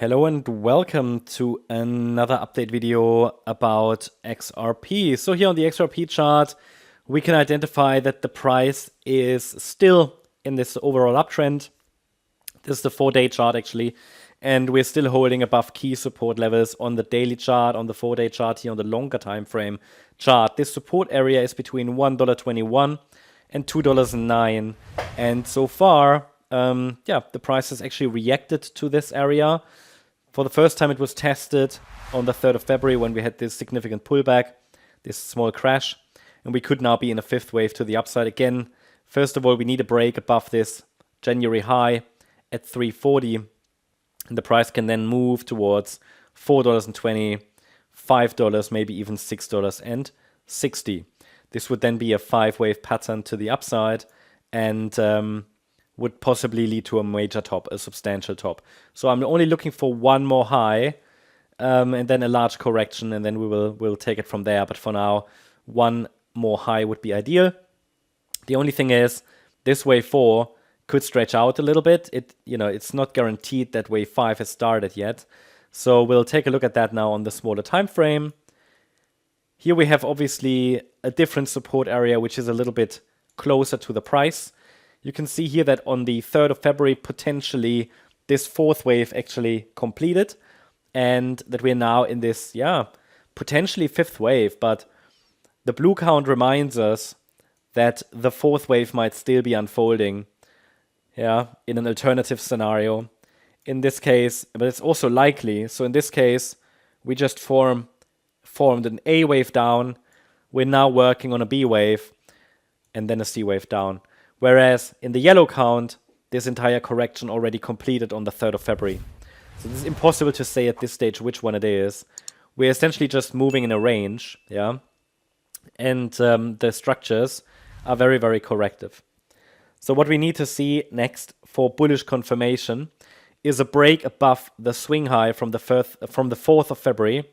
Hello and welcome to another update video about XRP. So here on the XRP chart, we can identify that the price is still in this overall uptrend. This is the 4-day chart actually, and we're still holding above key support levels on the daily chart, on the 4-day chart here on the longer time frame chart. This support area is between $1.21 and $2.09, and so far, the price has actually reacted to this area. For the first time, it was tested on the 3rd of February when we had this significant pullback, this small crash, and we could now be in a fifth wave to the upside again. First of all, we need a break above this January high at 340, and the price can then move towards $4.20, $5, maybe even $6.60. This would then be a 5-wave pattern to the upside, and would possibly lead to a major top, a substantial top. So I'm only looking for one more high, and then a large correction, and then we'll take it from there. But for now, one more high would be ideal. The only thing is, this wave 4 could stretch out a little bit. It's not guaranteed that wave 5 has started yet. So we'll take a look at that now on the smaller time frame. Here we have obviously a different support area, which is a little bit closer to the price. You can see here that on the 3rd of February, potentially this fourth wave actually completed, and that we're now in this, potentially fifth wave. But the blue count reminds us that the fourth wave might still be unfolding, in an alternative scenario. In this case, but it's also likely. So in this case, we just formed an A wave down. We're now working on a B wave, and then a C wave down. Whereas in the yellow count, this entire correction already completed on the 3rd of February. So it's impossible to say at this stage which one it is. We're essentially just moving in a range, and the structures are very, very corrective. So what we need to see next for bullish confirmation is a break above the swing high from the 4th of February.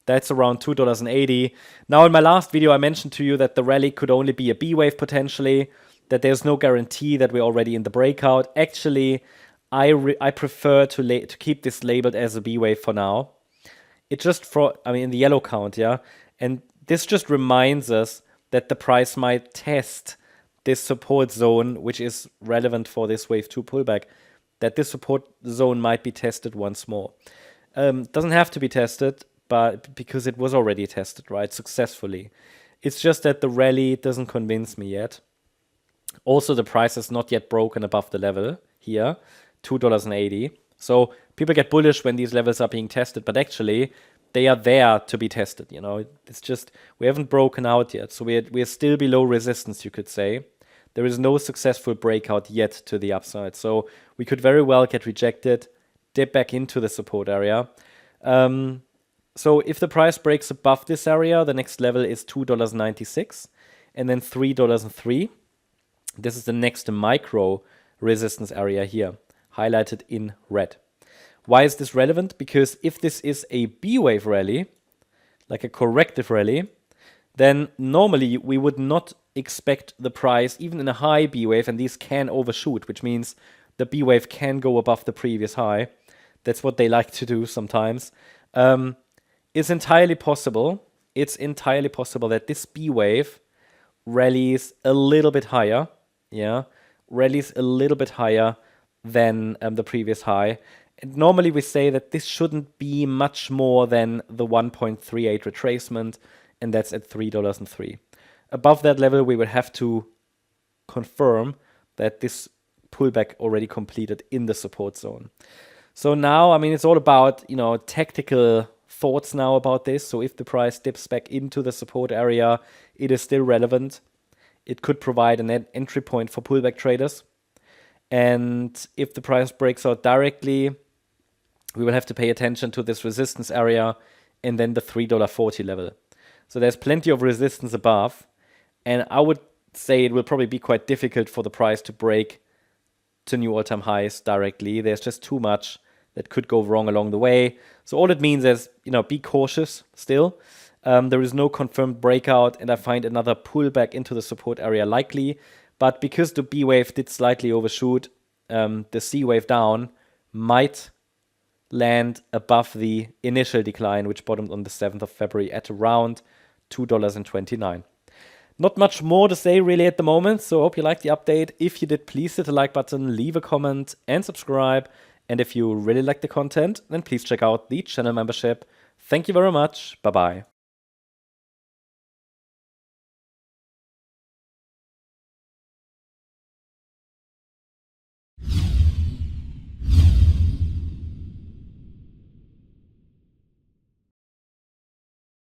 That's around $2.80. Now, in my last video, I mentioned to you that the rally could only be a B wave potentially, that there's no guarantee that we're already in the breakout. Actually, I prefer to keep this labeled as a B wave for now. It just in the yellow count, and this just reminds us that the price might test this support zone, which is relevant for this wave 2 pullback, that this support zone might be tested once more. Doesn't have to be tested, but because it was already tested, right, successfully. It's just that the rally doesn't convince me yet. Also, the price is not yet broken above the level here, $2.80. So people get bullish when these levels are being tested, but actually they are there to be tested. It's just we haven't broken out yet, so we're still below resistance, you could say. There is no successful breakout yet to the upside, so we could very well get rejected, dip back into the support area. So if the price breaks above this area, the next level is $2.96, and then $3.03. This is the next micro resistance area here, highlighted in red. Why is this relevant? Because if this is a B wave rally, like a corrective rally, then normally we would not expect the price, even in a high B wave, and these can overshoot, which means the B wave can go above the previous high. That's what they like to do sometimes. It's entirely possible. It's entirely possible that this B wave rallies a little bit higher. Rallies a little bit higher than the previous high. And normally we say that this shouldn't be much more than the 1.38 retracement, and that's at $3.03. Above that level, we would have to confirm that this pullback already completed in the support zone. So now, it's all about, tactical thoughts now about this. So if the price dips back into the support area, it is still relevant. It could provide an entry point for pullback traders. And if the price breaks out directly, we will have to pay attention to this resistance area and then the $3.40 level. So there's plenty of resistance above. And I would say it will probably be quite difficult for the price to break to new all-time highs directly. There's just too much that could go wrong along the way. So all it means is, be cautious still. There is no confirmed breakout, and I find another pullback into the support area likely. But because the B wave did slightly overshoot, the C wave down might land above the initial decline, which bottomed on the 7th of February at around $2.29. Not much more to say really at the moment, so I hope you liked the update. If you did, please hit the like button, leave a comment, and subscribe. And if you really like the content, then please check out the channel membership. Thank you very much. Bye-bye.